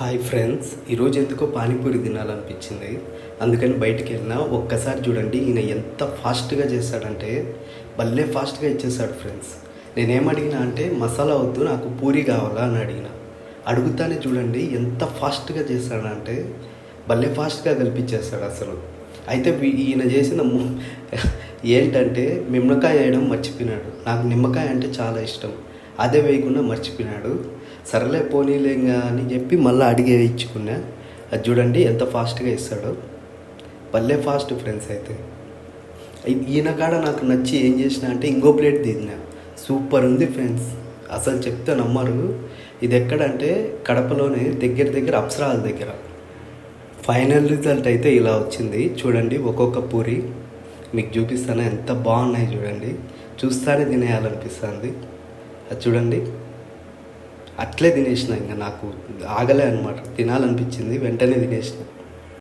Hi friends, ఈరోజు ఎందుకో పానీపూరి తినాలనిపించింది. అందుకని బయటికి వెళ్ళినా. ఒక్కసారి చూడండి ఈయన ఎంత ఫాస్ట్గా చేస్తాడంటే భలే ఫాస్ట్గా ఇచ్చేస్తాడు ఫ్రెండ్స్. నేనేమడిగినా అంటే మసాలా వద్దు, నాకు పూరి కావాలా అని అడుగుతానే చూడండి ఎంత ఫాస్ట్గా చేస్తాడంటే భలే ఫాస్ట్గా కల్పించేస్తాడు అసలు. అయితే ఈయన చేసిన ఏంటంటే నిమ్మకాయ వేయడం మర్చిపోయినాడు. నాకు నిమ్మకాయ అంటే చాలా ఇష్టం, అదే వేయకుండా మర్చిపోయినాడు. సర్లే పోనీలేంగా అని చెప్పి మళ్ళీ అడిగే ఇచ్చుకున్నా. అది చూడండి ఎంత ఫాస్ట్గా ఇస్తాడో, భలే ఫాస్ట్ ఫ్రెండ్స్. అయితే ఈయన కాడ నాకు నచ్చి ఏం చేసిన అంటే ఇంకో ప్లేట్ తిన్నా. సూపర్ ఉంది ఫ్రెండ్స్, అసలు చెప్తే నమ్మరు. ఇది ఎక్కడంటే కడపలోనే దగ్గర అప్సరాల దగ్గర. ఫైనల్ రిజల్ట్ అయితే ఇలా వచ్చింది. చూడండి ఒక్కొక్క పూరి మీకు చూపిస్తాను, ఎంత బాగున్నాయి చూడండి. చూస్తానే తినేయాలనిపిస్తుంది. అది చూడండి, అట్లే తినేసిన. ఇంకా నాకు ఆగలే అనమాట, తినాలనిపించింది, వెంటనే తినేసిన.